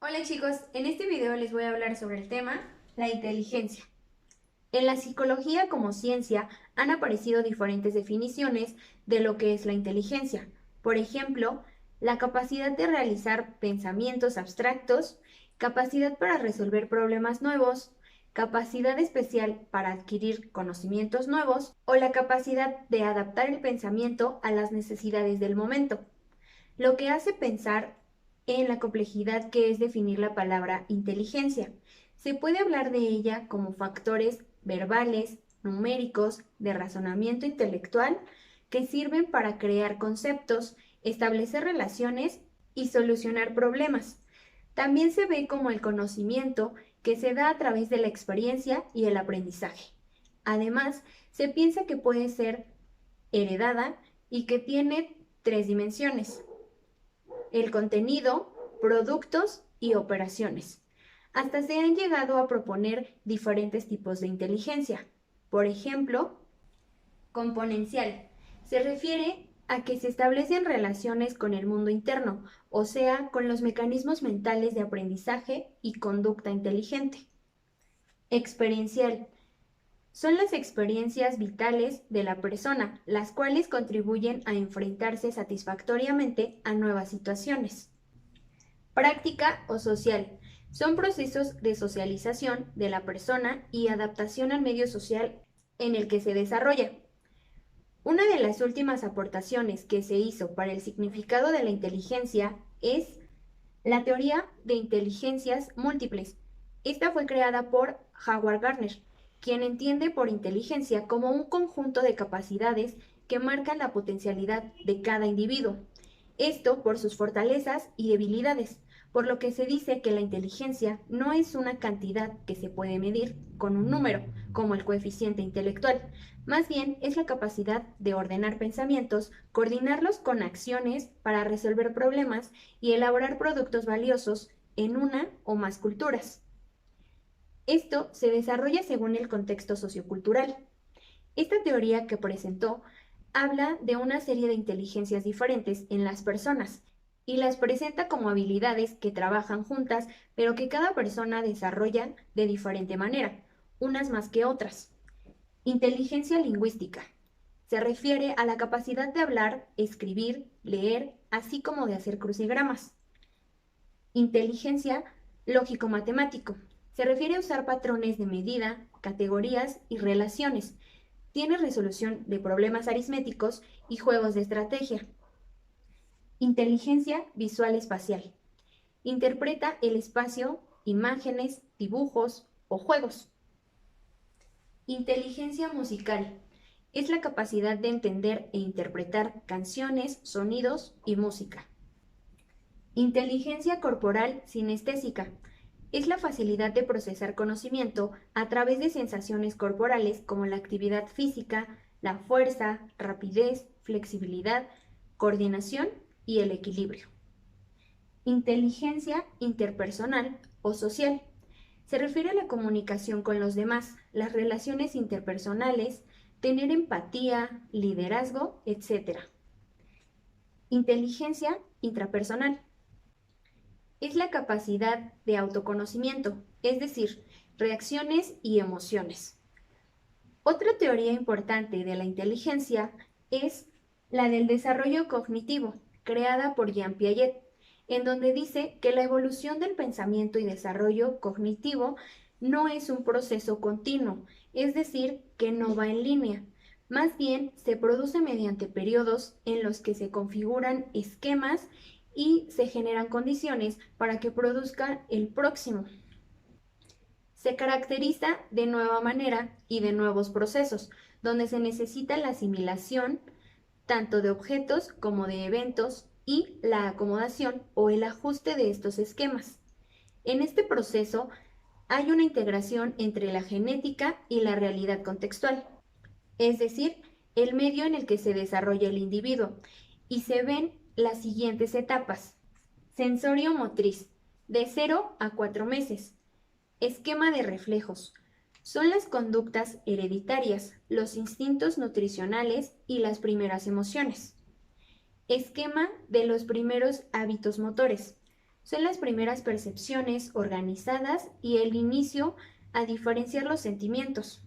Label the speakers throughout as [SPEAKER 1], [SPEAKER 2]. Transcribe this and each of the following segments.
[SPEAKER 1] Hola chicos, en este video les voy a hablar sobre el tema la inteligencia. En la psicología como ciencia han aparecido diferentes definiciones de lo que es la inteligencia. Por ejemplo, la capacidad de realizar pensamientos abstractos, capacidad para resolver problemas nuevos, capacidad especial para adquirir conocimientos nuevos o la capacidad de adaptar el pensamiento a las necesidades del momento, lo que hace pensar en la complejidad que es definir la palabra inteligencia. Se puede hablar de ella como factores verbales, numéricos, de razonamiento intelectual, que sirven para crear conceptos, establecer relaciones y solucionar problemas. También se ve como el conocimiento que se da a través de la experiencia y el aprendizaje. Además, se piensa que puede ser heredada y que tiene tres dimensiones: el contenido, productos y operaciones. Hasta se han llegado a proponer diferentes tipos de inteligencia. Por ejemplo, componencial. Se refiere a que se establecen relaciones con el mundo interno, o sea, con los mecanismos mentales de aprendizaje y conducta inteligente. Experiencial. Son las experiencias vitales de la persona, las cuales contribuyen a enfrentarse satisfactoriamente a nuevas situaciones. Práctica o social. Son procesos de socialización de la persona y adaptación al medio social en el que se desarrolla. Una de las últimas aportaciones que se hizo para el significado de la inteligencia es la teoría de inteligencias múltiples. Esta fue creada por Howard Gardner, quien entiende por inteligencia como un conjunto de capacidades que marcan la potencialidad de cada individuo. Esto por sus fortalezas y debilidades, por lo que se dice que la inteligencia no es una cantidad que se puede medir con un número, como el coeficiente intelectual. Más bien es la capacidad de ordenar pensamientos, coordinarlos con acciones para resolver problemas y elaborar productos valiosos en una o más culturas. Esto se desarrolla según el contexto sociocultural. Esta teoría que presentó habla de una serie de inteligencias diferentes en las personas y las presenta como habilidades que trabajan juntas, pero que cada persona desarrolla de diferente manera, unas más que otras. Inteligencia lingüística. Se refiere a la capacidad de hablar, escribir, leer, así como de hacer crucigramas. Inteligencia lógico-matemático. Se refiere a usar patrones de medida, categorías y relaciones. Tiene resolución de problemas aritméticos y juegos de estrategia. Inteligencia visual espacial. Interpreta el espacio, imágenes, dibujos o juegos. Inteligencia musical. Es la capacidad de entender e interpretar canciones, sonidos y música. Inteligencia corporal sinestésica. Es la facilidad de procesar conocimiento a través de sensaciones corporales como la actividad física, la fuerza, rapidez, flexibilidad, coordinación y el equilibrio. Inteligencia interpersonal o social. Se refiere a la comunicación con los demás, las relaciones interpersonales, tener empatía, liderazgo, etc. Inteligencia intrapersonal. Es la capacidad de autoconocimiento, es decir, reacciones y emociones. Otra teoría importante de la inteligencia es la del desarrollo cognitivo, creada por Jean Piaget, en donde dice que la evolución del pensamiento y desarrollo cognitivo no es un proceso continuo, es decir, que no va en línea. Más bien, se produce mediante periodos en los que se configuran esquemas y se generan condiciones para que produzca el próximo. Se caracteriza de nueva manera y de nuevos procesos, donde se necesita la asimilación tanto de objetos como de eventos y la acomodación o el ajuste de estos esquemas. En este proceso hay una integración entre la genética y la realidad contextual, es decir, el medio en el que se desarrolla el individuo, y se ven las siguientes etapas. Sensorio motriz, de 0 a 4 meses. Esquema de reflejos. Son las conductas hereditarias, los instintos nutricionales y las primeras emociones. Esquema de los primeros hábitos motores. Son las primeras percepciones organizadas y el inicio a diferenciar los sentimientos.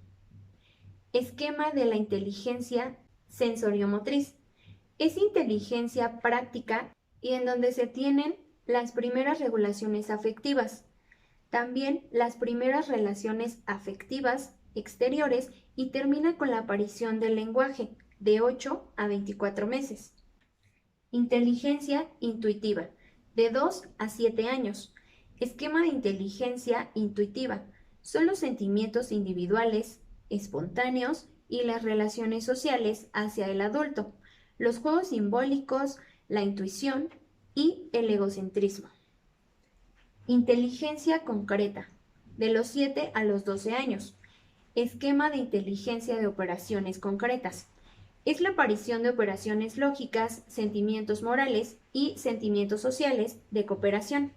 [SPEAKER 1] Esquema de la inteligencia sensoriomotriz. Es inteligencia práctica y en donde se tienen las primeras regulaciones afectivas, también las primeras relaciones afectivas exteriores y termina con la aparición del lenguaje de 8 a 24 meses. Inteligencia intuitiva, de 2 a 7 años. Esquema de inteligencia intuitiva. Son los sentimientos individuales, espontáneos y las relaciones sociales hacia el adulto, los juegos simbólicos, la intuición y el egocentrismo. Inteligencia concreta, de los 7 a los 12 años. Esquema de inteligencia de operaciones concretas. Es la aparición de operaciones lógicas, sentimientos morales y sentimientos sociales de cooperación.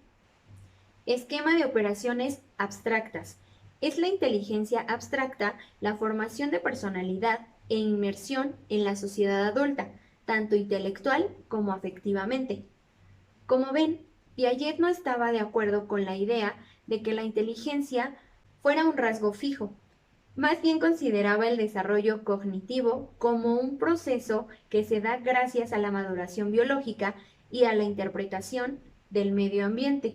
[SPEAKER 1] Esquema de operaciones abstractas. Es la inteligencia abstracta, la formación de personalidad e inmersión en la sociedad adulta, tanto intelectual como afectivamente. Como ven, Piaget no estaba de acuerdo con la idea de que la inteligencia fuera un rasgo fijo. Más bien consideraba el desarrollo cognitivo como un proceso que se da gracias a la maduración biológica y a la interpretación del medio ambiente.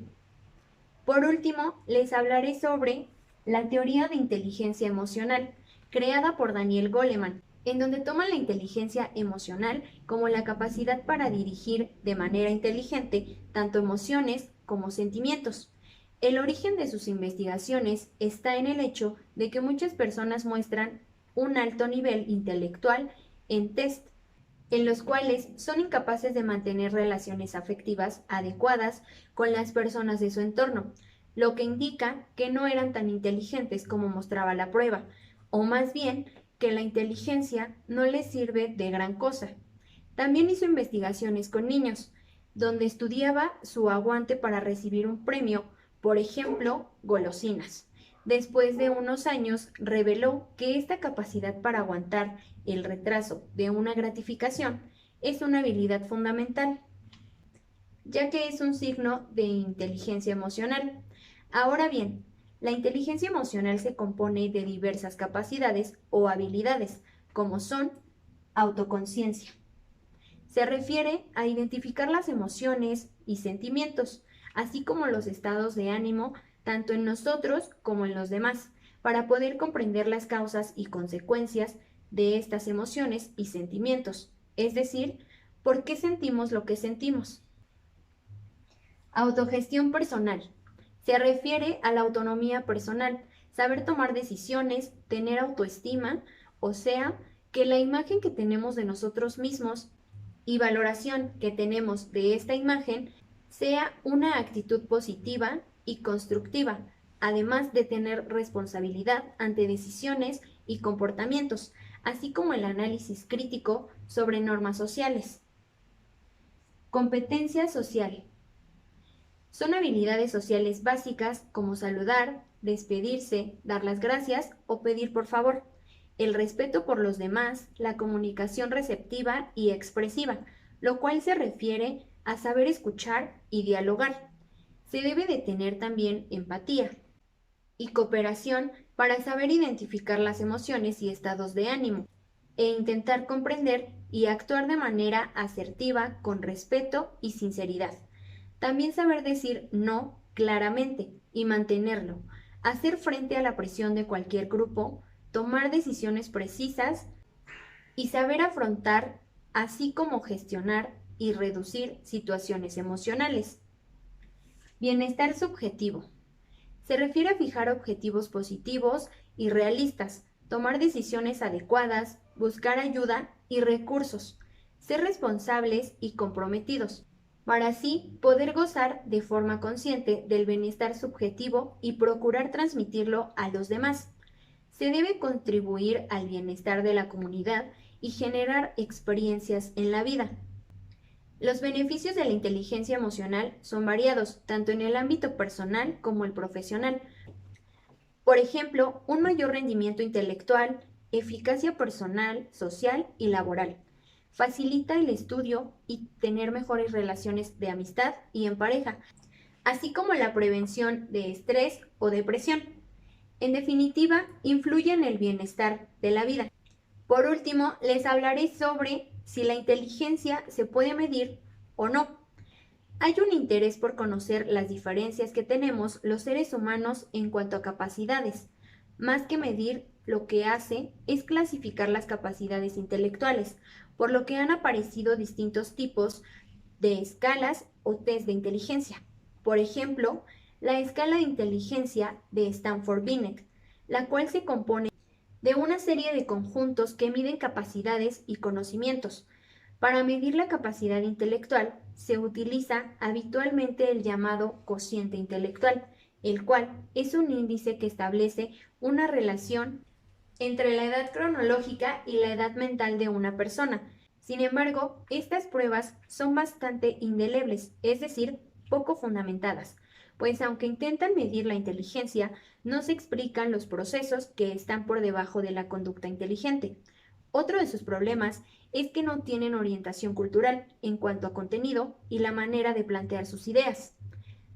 [SPEAKER 1] Por último, les hablaré sobre la teoría de inteligencia emocional, creada por Daniel Goleman, en donde toma la inteligencia emocional como la capacidad para dirigir de manera inteligente tanto emociones como sentimientos. El origen de sus investigaciones está en el hecho de que muchas personas muestran un alto nivel intelectual en test, en los cuales son incapaces de mantener relaciones afectivas adecuadas con las personas de su entorno, lo que indica que no eran tan inteligentes como mostraba la prueba, o más bien que la inteligencia no les sirve de gran cosa. También hizo investigaciones con niños, donde estudiaba su aguante para recibir un premio, por ejemplo, golosinas. Después de unos años, reveló que esta capacidad para aguantar el retraso de una gratificación es una habilidad fundamental, ya que es un signo de inteligencia emocional. Ahora bien, la inteligencia emocional se compone de diversas capacidades o habilidades, como son autoconciencia. Se refiere a identificar las emociones y sentimientos, así como los estados de ánimo, tanto en nosotros como en los demás, para poder comprender las causas y consecuencias de estas emociones y sentimientos, es decir, por qué sentimos lo que sentimos. Autogestión personal. Se refiere a la autonomía personal, saber tomar decisiones, tener autoestima, o sea, que la imagen que tenemos de nosotros mismos y valoración que tenemos de esta imagen sea una actitud positiva y constructiva, además de tener responsabilidad ante decisiones y comportamientos, así como el análisis crítico sobre normas sociales. Competencia social. Son habilidades sociales básicas como saludar, despedirse, dar las gracias o pedir por favor. El respeto por los demás, la comunicación receptiva y expresiva, lo cual se refiere a saber escuchar y dialogar. Se debe de tener también empatía y cooperación para saber identificar las emociones y estados de ánimo e intentar comprender y actuar de manera asertiva, con respeto y sinceridad. También saber decir no claramente y mantenerlo, hacer frente a la presión de cualquier grupo, tomar decisiones precisas y saber afrontar, así como gestionar y reducir situaciones emocionales. Bienestar subjetivo. Se refiere a fijar objetivos positivos y realistas, tomar decisiones adecuadas, buscar ayuda y recursos, ser responsables y comprometidos, para así poder gozar de forma consciente del bienestar subjetivo y procurar transmitirlo a los demás. Se debe contribuir al bienestar de la comunidad y generar experiencias en la vida. Los beneficios de la inteligencia emocional son variados, tanto en el ámbito personal como el profesional. Por ejemplo, un mayor rendimiento intelectual, eficacia personal, social y laboral. Facilita el estudio y tener mejores relaciones de amistad y en pareja, así como la prevención de estrés o depresión. En definitiva, influye en el bienestar de la vida. Por último, les hablaré sobre si la inteligencia se puede medir o no. Hay un interés por conocer las diferencias que tenemos los seres humanos en cuanto a capacidades. Más que medir, lo que hace es clasificar las capacidades intelectuales, por lo que han aparecido distintos tipos de escalas o test de inteligencia. Por ejemplo, la escala de inteligencia de Stanford-Binet, la cual se compone de una serie de conjuntos que miden capacidades y conocimientos. Para medir la capacidad intelectual se utiliza habitualmente el llamado cociente intelectual, el cual es un índice que establece una relación entre la edad cronológica y la edad mental de una persona. Sin embargo, estas pruebas son bastante indelebles, es decir, poco fundamentadas, pues aunque intentan medir la inteligencia, no se explican los procesos que están por debajo de la conducta inteligente. Otro de sus problemas es que no tienen orientación cultural en cuanto a contenido y la manera de plantear sus ideas.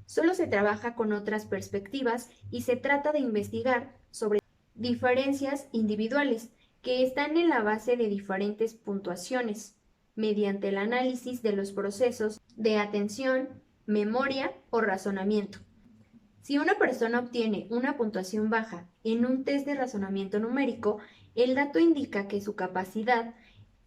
[SPEAKER 1] Solo se trabaja con otras perspectivas y se trata de investigar sobre diferencias individuales que están en la base de diferentes puntuaciones, mediante el análisis de los procesos de atención, memoria o razonamiento. Si una persona obtiene una puntuación baja en un test de razonamiento numérico, el dato indica que su capacidad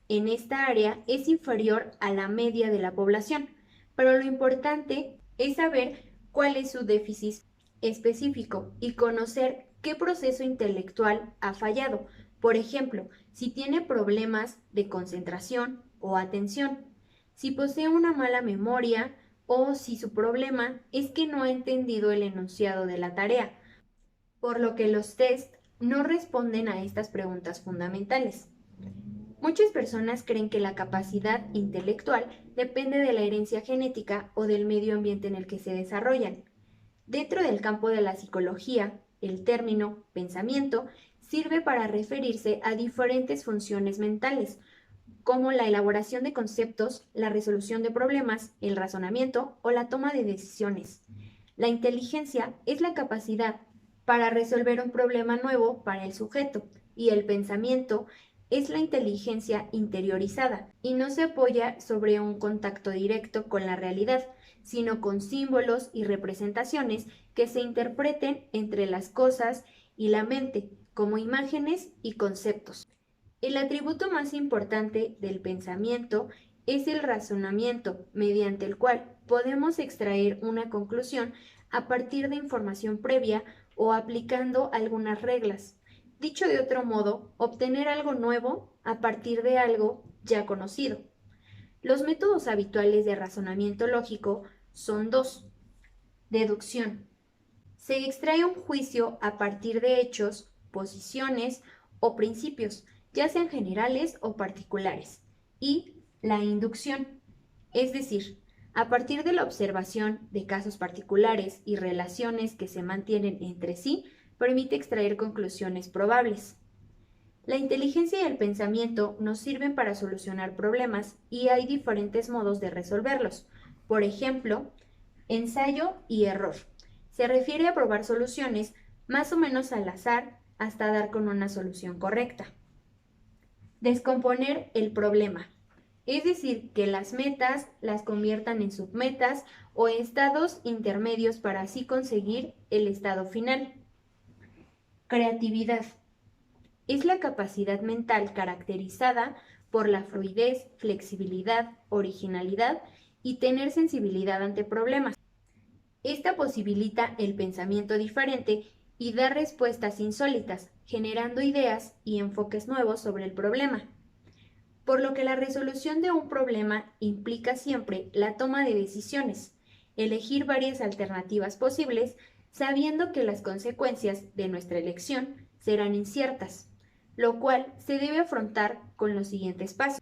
[SPEAKER 1] en esta área es inferior a la media de la población, pero lo importante es saber cuál es su déficit específico y conocer qué proceso intelectual ha fallado. Por ejemplo, si tiene problemas de concentración o atención, si posee una mala memoria o si su problema es que no ha entendido el enunciado de la tarea, por lo que los test no responden a estas preguntas fundamentales. Muchas personas creen que la capacidad intelectual depende de la herencia genética o del medio ambiente en el que se desarrollan. Dentro del campo de la psicología, el término pensamiento sirve para referirse a diferentes funciones mentales, como la elaboración de conceptos, la resolución de problemas, el razonamiento o la toma de decisiones. La inteligencia es la capacidad para resolver un problema nuevo para el sujeto y el pensamiento es la inteligencia interiorizada y no se apoya sobre un contacto directo con la realidad, sino con símbolos y representaciones que se interpreten entre las cosas y la mente, como imágenes y conceptos. El atributo más importante del pensamiento es el razonamiento, mediante el cual podemos extraer una conclusión a partir de información previa o aplicando algunas reglas. Dicho de otro modo, obtener algo nuevo a partir de algo ya conocido. Los métodos habituales de razonamiento lógico son dos. Deducción. Se extrae un juicio a partir de hechos, posiciones o principios, ya sean generales o particulares. Y la inducción, es decir, a partir de la observación de casos particulares y relaciones que se mantienen entre sí, permite extraer conclusiones probables. La inteligencia y el pensamiento nos sirven para solucionar problemas y hay diferentes modos de resolverlos. Por ejemplo, ensayo y error. Se refiere a probar soluciones más o menos al azar hasta dar con una solución correcta. Descomponer el problema. Es decir, que las metas las conviertan en submetas o estados intermedios para así conseguir el estado final. Creatividad. Es la capacidad mental caracterizada por la fluidez, flexibilidad, originalidad y tener sensibilidad ante problemas. Esta posibilita el pensamiento diferente y da respuestas insólitas, generando ideas y enfoques nuevos sobre el problema. Por lo que la resolución de un problema implica siempre la toma de decisiones, elegir varias alternativas posibles, sabiendo que las consecuencias de nuestra elección serán inciertas, lo cual se debe afrontar con los siguientes pasos.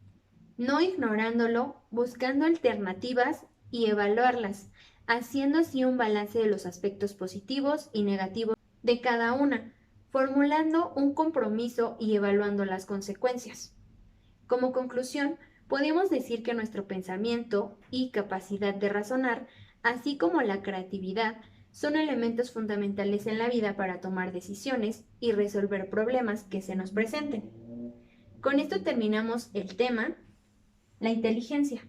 [SPEAKER 1] No ignorándolo, buscando alternativas y evaluarlas, haciendo así un balance de los aspectos positivos y negativos de cada una, formulando un compromiso y evaluando las consecuencias. Como conclusión, podemos decir que nuestro pensamiento y capacidad de razonar así como la creatividad, son elementos fundamentales en la vida para tomar decisiones y resolver problemas que se nos presenten. Con esto terminamos el tema, la inteligencia.